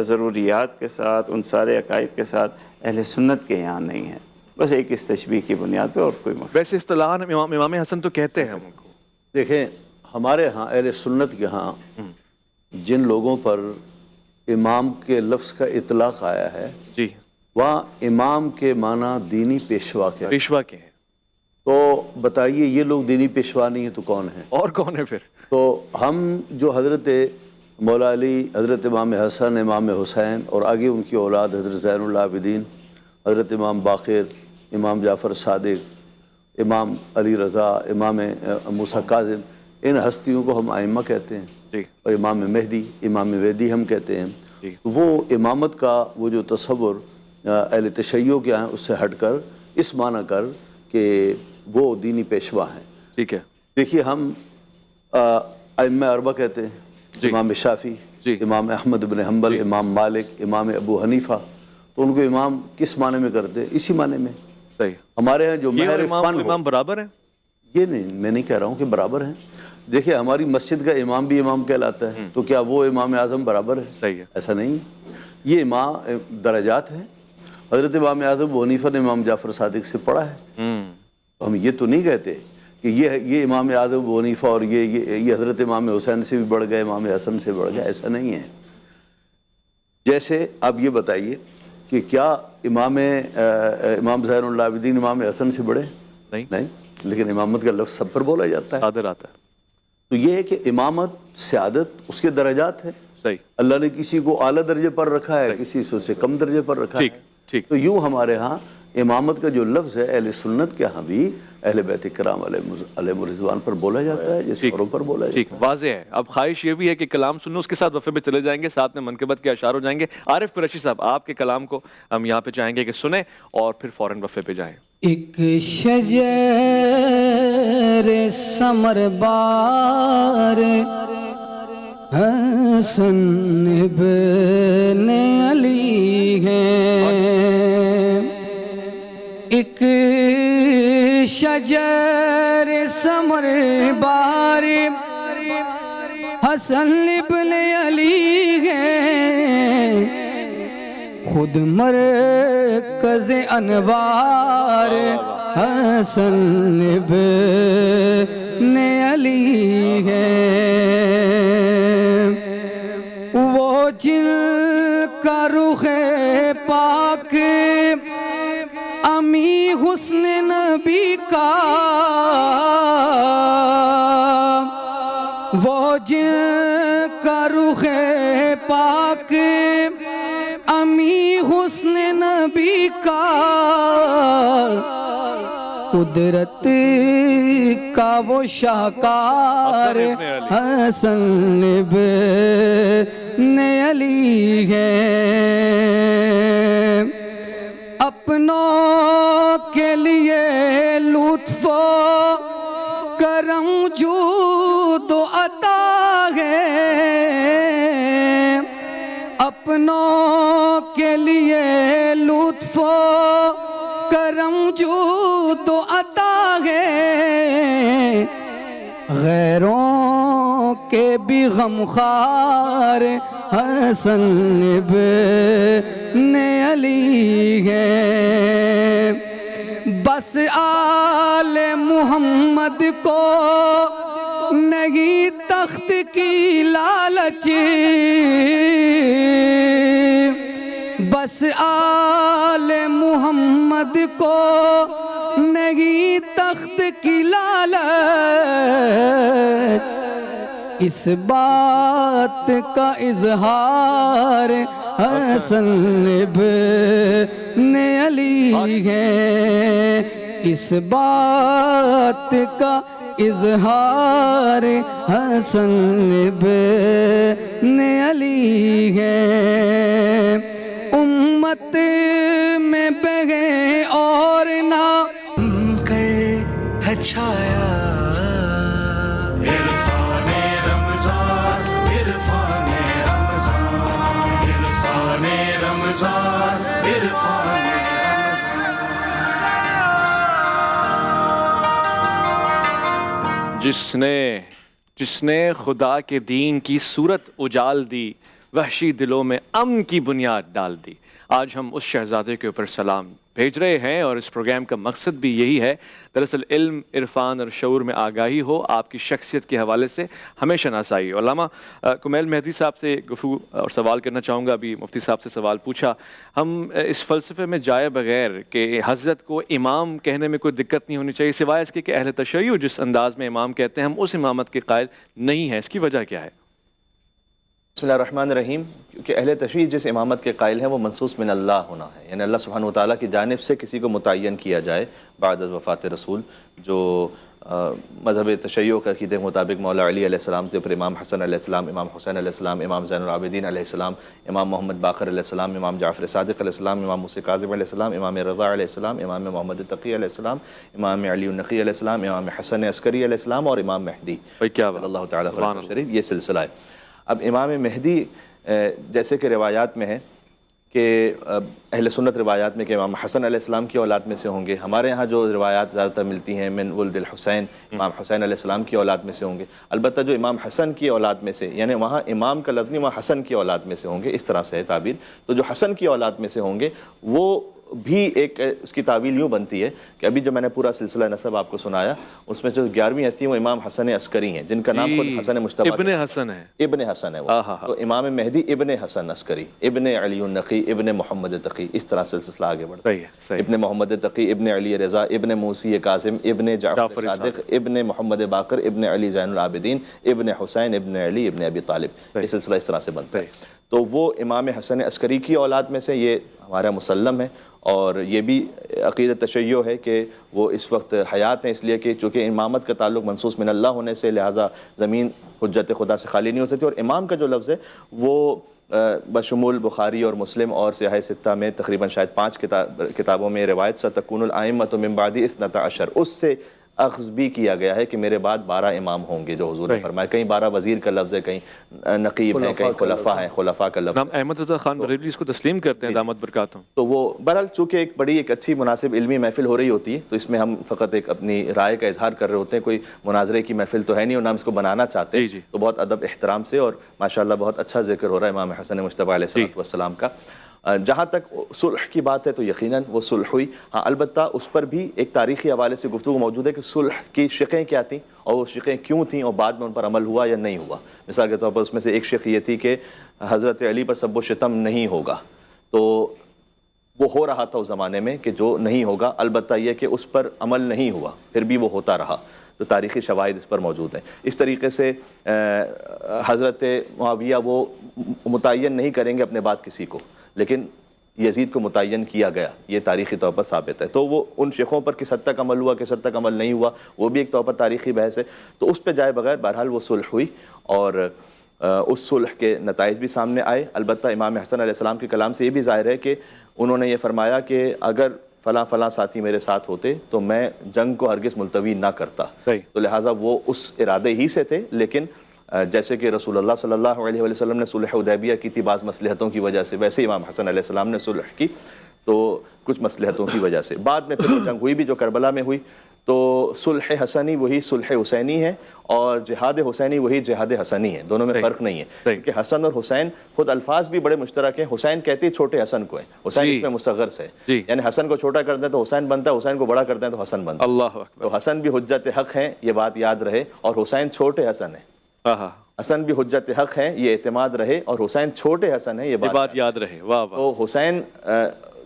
ضروریات کے ساتھ، ان سارے عقائد کے ساتھ اہل سنت کے یہاں نہیں ہے، بس ایک اس تشبیہ کی بنیاد پہ، اور کوئی مقصد۔ ویسے اصطلاحاً امام حسن تو کہتے ہیں ہم کو۔ دیکھیں، ہمارے ہاں اہل سنت کے ہاں جن لوگوں پر امام کے لفظ کا اطلاق آیا ہے، جی، وہاں امام کے معنی دینی پیشوا کے، پیشوا کے ہیں۔ تو بتائیے، یہ لوگ دینی پیشوا نہیں ہیں تو کون ہیں؟ اور کون ہے پھر؟ تو ہم جو حضرت مولا علی، حضرت امام حسن، امام حسین اور آگے ان کی اولاد حضرت زین العابدین، حضرت امام باقر، امام جعفر صادق، امام علی رضا، امام موسیٰ کاظم، ان ہستیوں کو ہم ائمہ کہتے ہیں. جی اور امام مہدی، امام ویدی ہم کہتے ہیں. جی. وہ امامت کا وہ جو تصور اہل تشیع کے ہیں اس سے ہٹ کر اس معنی کر کہ وہ دینی پیشوا ہیں. ٹھیک ہے. دیکھیے ہم ائمہ اربعہ کہتے ہیں، جی. امام شافعی، جی. امام احمد بن حنبل، امام مالک، امام ابو حنیفہ. تو ان کو امام کس معنی میں کرتے ہیں؟ اسی معنی میں. صحیح. ہمارے ہاں جو یہ اور مہر فن ہو، امام برابر ہیں؟ یہ نہیں، میں نہیں کہہ رہا ہوں کہ برابر ہیں. دیکھیں ہماری مسجد کا امام بھی امام کہلاتا ہے، تو کیا وہ امام اعظم برابر ہے؟ صحیح ہے. ایسا نہیں. یہ امام درجات ہیں. حضرت امام اعظم ابو حنیفہ نے امام جعفر صادق سے پڑھا ہے. تو ہم یہ تو نہیں کہتے کہ یہ امام اعظم ابو حنیفہ اور یہ حضرت امام حسین سے بھی بڑھ گئے، امام حسن سے بڑھ گئے. ایسا نہیں ہے. جیسے آپ یہ بتائیے کہ کیا امام زین العابدین امام حسن سے بڑھے؟ نہیں. لیکن امامت کا لفظ سب پر بولا جاتا ہے. صادر آتا ہے. تو یہ ہے کہ امامت، سیادت اس کے درجات ہیں. صحیح. اللہ نے کسی کو اعلیٰ درجے پر رکھا ہے، کسی سے اسے کم درجے پر رکھا ہے. ٹھیک. تو یوں ہمارے ہاں امامت کا جو لفظ ہے اہل سنت کے ہاں بھی اہل بیت کرام علیہم الرضوان پر بولا جاتا ہے جیسے اوروں پر بولا جاتا ہے. ٹھیک، واضح ہے. اب خواہش یہ بھی ہے کہ کلام سنو، اس کے ساتھ وقفے پہ چلے جائیں گے، ساتھ میں منقبت کے اشعار ہو جائیں گے. عارف قریشی صاحب، آپ کے کلام کو ہم یہاں پہ چاہیں گے کہ سنیں اور پھر فوراً وقفے پہ جائیں. ایک شجر ثمر بار حسن ابن علی ہے. ایک شجر ثمر بار حسن ابن علی ہے. خود مرکز انوار حسن ابن علی ہے. وہ جن کا رخ پاک امی حسن نبی کا، وہ جن کا رخ پاک امی حسن نبی کا، قدرت کا وہ شاہکار حسن ابن علی ہے. اپنوں کے لیے لطف و کرم جود و عطا ہے. اپنوں کے لیے لطف و کرم جود و عطا ہے. غیروں کے بھی غمخوار حسن ابن علی ہے. بس آل محمد کو نہیں تخت کی لالچ، بس آل محمد کو نہیں تخت کی لالچ. اس بات کا اظہار حسن ابن علی ہے. اس بات کا اظہار حسن ابن علی ہے. امت میں بہے اور نہ کر ہے چھایا عرفان رمضان، عرفان رمضان، عرفان رمضان، عرفان جس نے خدا کے دین کی صورت اجال دی، وحشی دلوں میں امن کی بنیاد ڈال دی. آج ہم اس شہزادے کے اوپر سلام بھیج رہے ہیں اور اس پروگرام کا مقصد بھی یہی ہے. دراصل علم، عرفان اور شعور میں آگاہی ہو، آپ کی شخصیت کے حوالے سے ہمیں شناسائی. علامہ کمیل مہدوی صاحب سے گفتگو اور سوال کرنا چاہوں گا. ابھی مفتی صاحب سے سوال پوچھا. ہم اس فلسفے میں جائے بغیر کہ حضرت کو امام کہنے میں کوئی دقت نہیں ہونی چاہیے، سوائے اس کے کہ اہل تشیع جس انداز میں امام کہتے ہیں ہم اس امامت کے قائل نہیں ہیں. اس کی وجہ کیا ہے؟ بسم اللہ الرحمن الرحیم. کیونکہ اہل تشیع جس امامت کے قائل ہیں وہ منصوص من اللہ ہونا ہے، یعنی اللہ سبحانہ و تعالیٰ کی جانب سے کسی کو متعین کیا جائے بعد از وفات رسول. جو مذہب تشیع کے عقیدے کے مطابق مولا علی علیہ السلام سے پھر امام حسن علیہ السلام، امام حسین علیہ السلام، امام زین العابدین علیہ السلام، امام محمد باقر علیہ السلام، امام جعفر صادق علیہ السلام، امام موسیٰ کاظم علیہ السلام، امام رضا علیہ السلام، امام محمد تقی علیہ السلام، امام علی النقی علیہ السلام، امام حسن عسکری علیہ السلام اور امام مہدی کیا اللہ تعالیٰ شریف. یہ سلسلہ ہے. اب امام مہدی جیسے کہ روایات میں ہے کہ اہل سنت روایات میں کہ امام حسن علیہ السلام کی اولاد میں سے ہوں گے. ہمارے ہاں جو روایات زیادہ تر ملتی ہیں من ولد الحسین، امام حسین علیہ السلام کی اولاد میں سے ہوں گے. البتہ جو امام حسن کی اولاد میں سے، یعنی وہاں امام کا لفظ نہیں، وہاں حسن کی اولاد میں سے ہوں گے، اس طرح سے ہے تعبیر. تو جو حسن کی اولاد میں سے ہوں گے وہ بھی ایک اس کی تعویل یوں بنتی ہے کہ ابھی جو میں نے پورا سلسلہ نسب آپ کو سنایا اس میں جو 11ویں ہستی ہیں وہ امام حسن عسکری ہیں، جن کا نام خود حسن مجتبی ابن حسن ہے. ابن حسن ہے وہ. تو امام مہدی ابن حسن عسکری، ابن علی النقی، ابن محمد تقی، اس طرح سے سلسلہ آگے بڑھتا ہے. ابن محمد تقی، ابن علی رضا، ابن موسی کاظم، ابن جعفر صادق، ابن محمد باقر، ابن علی زین العابدین، ابن حسین، ابن علی، ابن ابی طالب. یہ سلسلہ اس طرح سے بنتا ہے. تو وہ امام حسن عسکری کی اولاد میں سے، یہ ہمارا مسلم ہے. اور یہ بھی عقیدہ تشیع ہے کہ وہ اس وقت حیات ہیں، اس لیے کہ چونکہ امامت کا تعلق منصوص من اللہ ہونے سے لہٰذا زمین حجت خدا سے خالی نہیں ہو سکتی. اور امام کا جو لفظ ہے وہ بشمول بخاری اور مسلم اور سیاہ ستہ میں تقریباً شاید 5 کتابوں میں روایت ستکون الائمۃ من بعدی 12، اس سے اخذ بھی کیا گیا ہے کہ میرے بعد 12 امام ہوں گے جو حضور نے فرمایا. کہیں 12 وزیر کا لفظ ہے، کہیں نقیب ہے، کہیں خلفاء ہیں، خلفاء کا لفظ. احمد رضا خان بریلوی اس کو تسلیم کرتے ہیں دامت برکاتہم. تو وہ بہرحال چونکہ ایک بڑی ایک اچھی مناسب علمی محفل ہو رہی ہوتی ہے تو اس میں ہم فقط ایک اپنی رائے کا اظہار کر رہے ہوتے ہیں. کوئی مناظرے کی محفل تو ہے نہیں اور نہ ہم اس کو بنانا چاہتے. تو بہت ادب احترام سے اور ماشاءاللہ بہت اچھا ذکر ہو رہا ہے امام حسن مجتبی علیہ السلام کا. جہاں تک صلح کی بات ہے تو یقیناً وہ صلح ہوئی. ہاں البتہ اس پر بھی ایک تاریخی حوالے سے گفتگو موجود ہے کہ صلح کی شقیں کیا تھیں اور وہ شقیں کیوں تھیں اور بعد میں ان پر عمل ہوا یا نہیں ہوا. مثال کے طور پر اس میں سے ایک شق یہ تھی کہ حضرت علی پر سب و شتم نہیں ہوگا. تو وہ ہو رہا تھا اس زمانے میں کہ جو نہیں ہوگا، البتہ یہ کہ اس پر عمل نہیں ہوا، پھر بھی وہ ہوتا رہا. تو تاریخی شواہد اس پر موجود ہیں. اس طریقے سے حضرت معاویہ وہ متعین نہیں کریں گے اپنے بعد کسی کو، لیکن یزید کو متعین کیا گیا، یہ تاریخی طور پر ثابت ہے. تو وہ ان شیخوں پر کس حد تک عمل ہوا، کس حد تک عمل نہیں ہوا، وہ بھی ایک طور پر تاریخی بحث ہے. تو اس پہ جائے بغیر بہرحال وہ صلح ہوئی اور اس صلح کے نتائج بھی سامنے آئے. البتہ امام حسن علیہ السلام کے کلام سے یہ بھی ظاہر ہے کہ انہوں نے یہ فرمایا کہ اگر فلاں فلاں ساتھی میرے ساتھ ہوتے تو میں جنگ کو ہرگز ملتوی نہ کرتا. تو لہٰذا وہ اس ارادے ہی سے تھے. لیکن جیسے کہ رسول اللہ صلی اللہ علیہ وسلم نے صلح حدیبیہ کی تھی بعض مصلحتوں کی وجہ سے، ویسے امام حسن علیہ السلام نے صلح کی تو کچھ مصلحتوں کی وجہ سے. بعد میں پھر جنگ ہوئی بھی جو کربلا میں ہوئی. تو صلح حسنی وہی صلح حسینی ہے اور جہاد حسینی وہی جہاد حسنی ہے. دونوں میں فرق نہیں ہے کیونکہ حسن اور حسین خود الفاظ بھی بڑے مشترک ہیں. حسین کہتے ہیں چھوٹے حسن کو ہے، حسین اس میں مستغر سے ہے، یعنی حسن کو چھوٹا کر دیں تو حسین بنتا ہے، حسین کو بڑا کر دیں تو حسن بنتا ہے. اللہ اکبر. تو حسن بھی حجت حق ہیں، یہ بات یاد رہے، اور حسین چھوٹے حسن ہیں. حسن بھی حجت حق ہیں، یہ اعتماد رہے، اور حسین چھوٹے حسن ہیں، یہ بات یاد رہے. تو حسین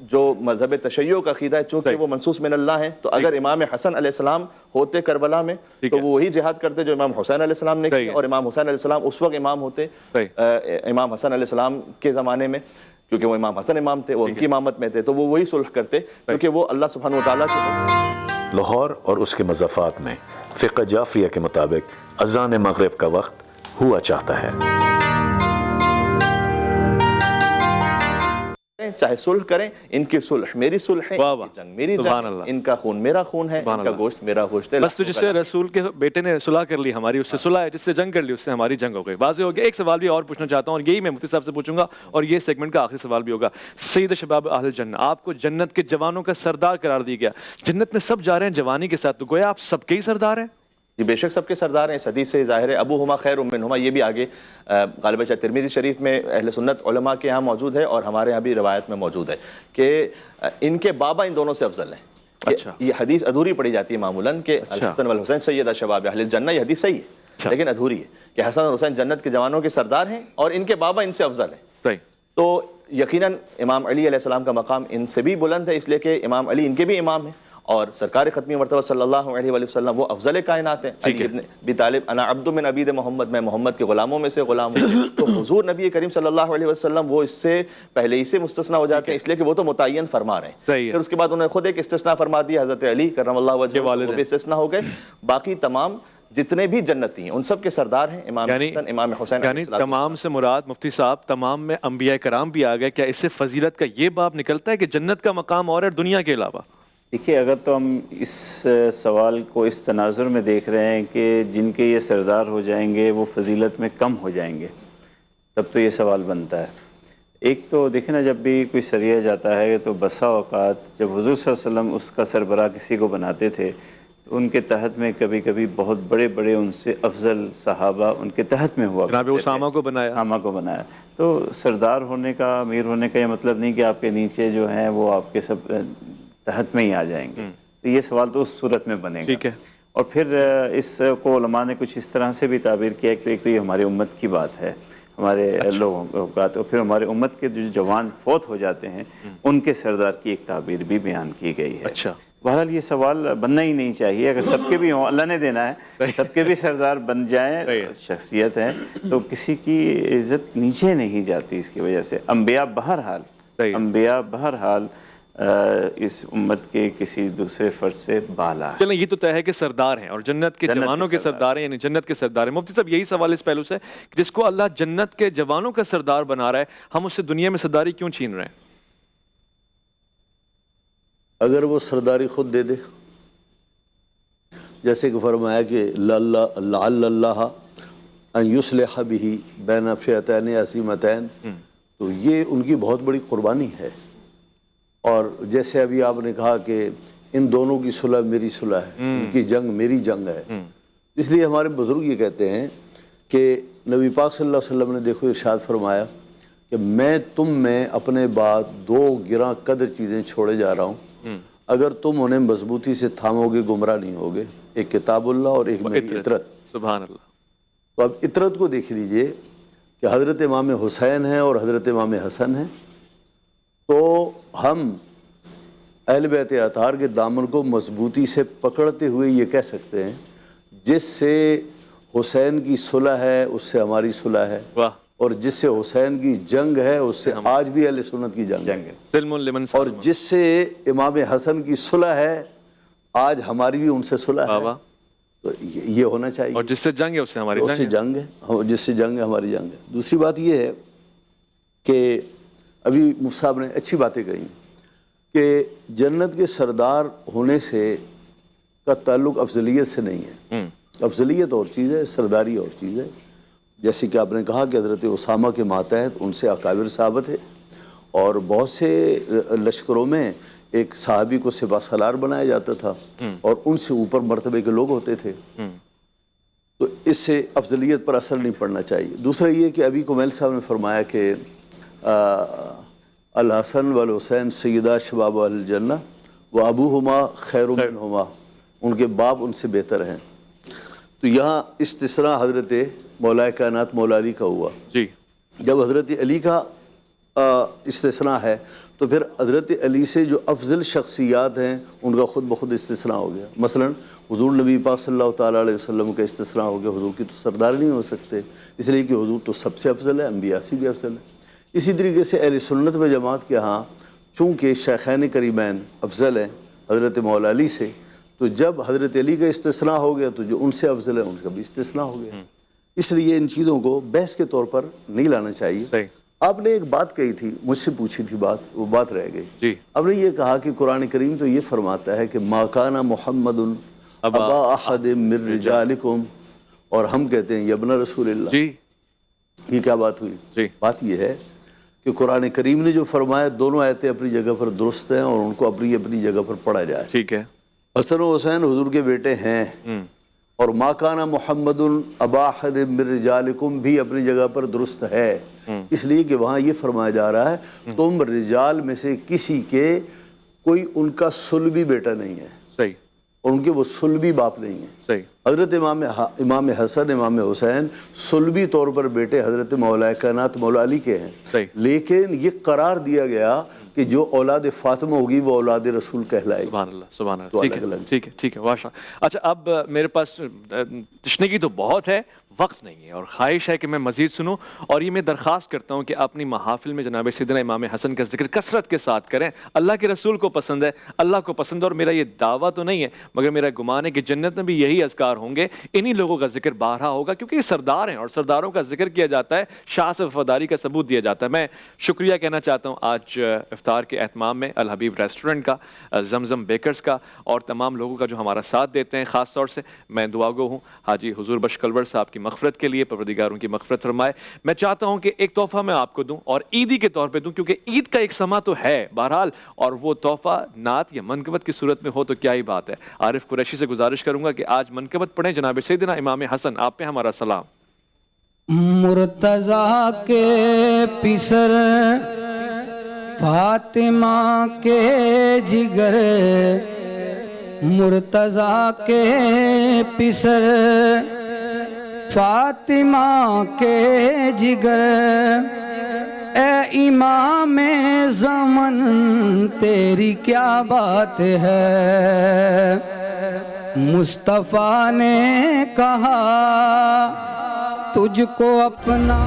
جو مذہب تشیع کا عقیدہ ہے چونکہ وہ منصوص من اللہ ہیں، تو اگر امام حسن علیہ السلام ہوتے کربلا میں تو وہ وہی جہاد کرتے جو امام حسین علیہ السلام نے کیا. اور امام حسین علیہ السلام اس وقت امام ہوتے امام حسن علیہ السلام کے زمانے میں، کیونکہ وہ امام حسن امام تھے، وہ ان کی امامت میں تھے، تو وہ وہی صلح کرتے کیونکہ وہ اللہ سبحانہ وتعالیٰ کے. لاہور اور اس کے مضافات میں فقہ جعفریہ کے مطابق اذان مغرب کا وقت ہوا چاہتا ہے. چاہے صلح کریں، ان کی صلح میری صلح ہے، جنگ میری جنگ، ان کا خون میرا خون ہے، ان کا گوشت میرا گوشت ہے. بس تو جس سے رسول کے بیٹے نے صلح کر لی ہماری، اس سے صلح ہے، جس سے جنگ کر لی اس سے ہماری جنگ ہو گئی. واضح ہو گیا. ایک سوال بھی اور پوچھنا چاہتا ہوں اور یہی میں مفتی صاحب سے پوچھوں گا اور یہ سیگمنٹ کا آخری سوال بھی ہوگا. سید شباب اہل الجنہ، آپ کو جنت کے جوانوں کا سردار قرار دیا گیا. جنت میں سب جا رہے ہیں جوانی کے ساتھ، تو گویا آپ سب کے ہی سردار ہیں؟ جی بے شک سب کے سردار ہیں. اس حدیث سے ظاہر ہے ابوہما خیر منہما، یہ بھی آگے غالباً ترمذی شریف میں اہل سنت علماء کے یہاں موجود ہے اور ہمارے یہاں بھی روایت میں موجود ہے کہ ان کے بابا ان دونوں سے افضل ہیں. یہ حدیث ادھوری پڑھی جاتی ہے معمولاً کہ الحسن والحسین سیدا شباب اہل الجنہ. یہ حدیث صحیح ہے لیکن ادھوری ہے کہ حسن اور حسین جنت کے جوانوں کے سردار ہیں اور ان کے بابا ان سے افضل ہیں. تو یقیناً امام علی علیہ السلام کا مقام ان سے بھی بلند ہے، اس لیے کہ امام علی ان کے بھی امام ہیں اور سرکار ختمی مرتبہ صلی اللہ علیہ وآلہ وسلم وہ افضل کائنات ہیں. علی ابن ابی طالب انا عبد من عبید محمد، میں محمد کے غلاموں میں سے غلام ہوں. تو حضور نبی کریم صلی اللہ علیہ وسلم وہ اس سے پہلے ہی سے مستثنیٰ ہو جاتے ہیں، اس لیے کہ وہ تو متعین فرما رہے ہیں. پھر اس کے بعد انہوں نے خود ایک استثناء فرما دیا، حضرت علی کرم اللہ وجہہ وہ بھی استثناء ہو گئے. باقی تمام جتنے بھی جنتی ہیں ان سب کے سردار ہیں امام حسن امام حسین. یعنی تمام سے مراد مفتی صاحب تمام میں انبیاء کرام بھی آ گئے. کیا اس سے فضیلت کا یہ باب نکلتا ہے کہ جنت کا مقام اور ہے دنیا کے علاوہ؟ دیکھیے، اگر تو ہم اس سوال کو اس تناظر میں دیکھ رہے ہیں کہ جن کے یہ سردار ہو جائیں گے وہ فضیلت میں کم ہو جائیں گے، تب تو یہ سوال بنتا ہے. ایک تو دیکھیں نا، جب بھی کوئی سریہ جاتا ہے تو بسا اوقات جب حضور صلی اللہ علیہ وسلم اس کا سربراہ کسی کو بناتے تھے تو ان کے تحت میں کبھی کبھی بہت بڑے بڑے ان سے افضل صحابہ ان کے تحت میں ہوا. جناب اسامہ کو بنایا. اسامہ کو بنایا. تو سردار ہونے کا، امیر ہونے کا یہ مطلب نہیں کہ آپ کے نیچے جو ہیں وہ آپ کے سب تحت میں ہی آ جائیں گے. تو یہ سوال تو اس صورت میں بنے گا. ٹھیک ہے. اور پھر اس کو علماء نے کچھ اس طرح سے بھی تعبیر کیا کہ ایک تو یہ ہماری امت کی بات ہے، ہمارے لوگوں کا، تو پھر ہمارے امت کے جو جوان فوت ہو جاتے ہیں ان کے سردار کی ایک تعبیر بھی بیان کی گئی ہے. اچھا. بہرحال یہ سوال بننا ہی نہیں چاہیے. اگر سب کے بھی ہوں، اللہ نے دینا ہے، سب کے بھی سردار بن جائیں، شخصیت ہے تو کسی کی عزت نیچے نہیں جاتی. اس کی وجہ سے انبیاء بہرحال اس امت کے کسی دوسرے فرد سے بالا ہے. چلیں، یہ تو طے ہے کہ سردار ہیں اور جنت کے جوانوں کے سردار ہیں، یعنی جنت کے سردار ہیں. مفتی صاحب یہی سوال اس پہلو سے کہ جس کو اللہ جنت کے جوانوں کا سردار بنا رہا ہے، ہم اس سے دنیا میں سرداری کیوں چھین رہے ہیں؟ اگر وہ سرداری خود دے دے، جیسے کہ فرمایا کہ لعل اللہ ان یصلح بہ بین فئتین عظیمتین، تو یہ ان کی بہت بڑی قربانی ہے. اور جیسے ابھی آپ نے کہا کہ ان دونوں کی صلح میری صلح ہے، ان کی جنگ میری جنگ ہے. اس لیے ہمارے بزرگ یہ کہتے ہیں کہ نبی پاک صلی اللہ علیہ وسلم نے دیکھو ارشاد فرمایا کہ میں تم میں اپنے بعد دو گراں قدر چیزیں چھوڑے جا رہا ہوں، اگر تم انہیں مضبوطی سے تھامو گے گمراہ نہیں ہوگے. ایک کتاب اللہ اور ایک میری اطرت. سبحان اللہ. تو اب اطرت کو دیکھ لیجئے کہ حضرت امام حسین ہیں اور حضرت امام حسن ہیں. تو ہم اہل بیت اطہار کے دامن کو مضبوطی سے پکڑتے ہوئے یہ کہہ سکتے ہیں جس سے حسین کی صلح ہے اس سے ہماری صلح ہے، اور جس سے حسین کی جنگ ہے اس سے آج بھی اہل سنت کی جنگ ہے. سلم لمن اور جس سے امام حسن کی صلح ہے آج ہماری بھی ان سے صلح ہے. تو یہ ہونا چاہیے. اور جس سے جنگ ہے اس سے ہماری جنگ ہے، جس سے جنگ ہے ہماری جنگ ہے. دوسری بات یہ ہے کہ ابھی مفتی صاحب نے اچھی باتیں کہی کہ جنت کے سردار ہونے سے کا تعلق افضلیت سے نہیں ہے. افضلیت اور چیز ہے، سرداری اور چیز ہے. جیسے کہ آپ نے کہا کہ حضرت اسامہ کے ماتحت ان سے اکابر صحابہ تھے، اور بہت سے لشکروں میں ایک صحابی کو سپہ سالار بنایا جاتا تھا اور ان سے اوپر مرتبے کے لوگ ہوتے تھے. تو اس سے افضلیت پر اثر نہیں پڑنا چاہیے. دوسرا یہ کہ ابھی کومیل صاحب نے فرمایا کہ الحسن والحسین سیدہ شباب الجنہ و ابوہما خیر منہما، ان کے باپ ان سے بہتر ہیں. تو یہاں استثناء حضرت مولا کائنات مولا علی کا ہوا. جی. جب حضرت علی کا استثناء ہے تو پھر حضرت علی سے جو افضل شخصیات ہیں ان کا خود بخود استثناء ہو گیا. مثلا حضور نبی پاک صلی اللہ تعالیٰ علیہ وسلم کا استثناء ہو گیا. حضور کی تو سردار نہیں ہو سکتے، اس لیے کہ حضور تو سب سے افضل ہے، انبیاء سے بھی افضل ہے. اسی طریقے سے اہل سنت و جماعت کے ہاں چونکہ شیخین کریمین افضل ہیں حضرت مولا علی سے، تو جب حضرت علی کا استثناء ہو گیا تو جو ان سے افضل ہے ان کا بھی استثناء ہو گیا. اس لیے ان چیزوں کو بحث کے طور پر نہیں لانا چاہیے. صحیح. آپ نے ایک بات کہی تھی، مجھ سے پوچھی تھی بات، وہ بات رہ گئی. جی. آپ نے یہ کہا کہ قرآن کریم تو یہ فرماتا ہے کہ ما کان محمد ابا احد من رجالکم، اور ہم کہتے ہیں یبن رسول اللہ. جی. یہ کیا بات ہوئی؟ جی. بات یہ ہے کہ قرآن کریم نے جو فرمایا دونوں آیتیں اپنی جگہ پر درست ہیں اور ان کو اپنی اپنی جگہ پر پڑھا جائے. ٹھیک ہے. حسن و حسین حضور کے بیٹے ہیں، اور ما کان محمد ابا احد من رجالکم بھی اپنی جگہ پر درست ہے، اس لیے کہ وہاں یہ فرمایا جا رہا ہے تم رجال میں سے کسی کے کوئی ان کا صلبی بیٹا نہیں ہے. صحیح. اور ان کے وہ صلبی باپ نہیں ہیں. صحیح. حضرت امام حسن امام حسین صلبی طور پر بیٹے حضرت مولا کائنات مولا علی کے ہیں. صحیح. لیکن یہ قرار دیا گیا کہ جو اولاد فاطمہ ہوگی وہ اولاد رسول کہلائے گی. سبحان اللہ سبحان تو اللہ. الگ الگ. ٹھیک ہے ماشاء اللہ. اچھا اب میرے پاس تشنگی تو بہت ہے, وقت نہیں ہے, اور خواہش ہے کہ میں مزید سنوں, اور یہ میں درخواست کرتا ہوں کہ اپنی محافل میں جناب سیدنا امام حسن کا ذکر کثرت کے ساتھ کریں. اللہ کے رسول کو پسند ہے, اللہ کو پسند ہے, اور میرا یہ دعویٰ تو نہیں ہے مگر میرا گمان ہے کہ جنت میں بھی یہی اذکار ہوں گے, انہی لوگوں کا ذکر بارہا ہوگا, کیونکہ یہ سردار ہیں اور سرداروں کا ذکر کیا جاتا ہے, شاہ سے وفاداری کا ثبوت دیا جاتا ہے. میں شکریہ کہنا چاہتا ہوں آج افطار کے اہتمام میں الحبیب ریسٹورنٹ کا, زمزم بیکرز کا, اور تمام لوگوں کا جو ہمارا ساتھ دیتے ہیں. خاص طور سے میں دعا گو ہوں حاجی حضور بخش کلور صاحب کی مغفرت کے لیے, پروردگاروں کی مغفرت فرمائے. میں چاہتا ہوں کہ ایک تحفہ میں آپ کو دوں, اور عیدی کے طور پہ دوں, کیونکہ عید کا ایک سما تو ہے بہرحال, اور وہ تحفہ نعت یا منقبت کی صورت میں ہو تو کیا ہی بات ہے. عارف قریشی سے گزارش کروں گا کہ آج منقبت پڑھیں جناب سیدنا امام حسن, آپ پہ ہمارا سلام. مرتضیٰ کے پسر فاطمہ کے جگر, مرتضیٰ کے پسر فاطمہ کے جگر, اے امام زمن تیری کیا بات ہے. مصطفیٰ نے کہا تجھ کو اپنا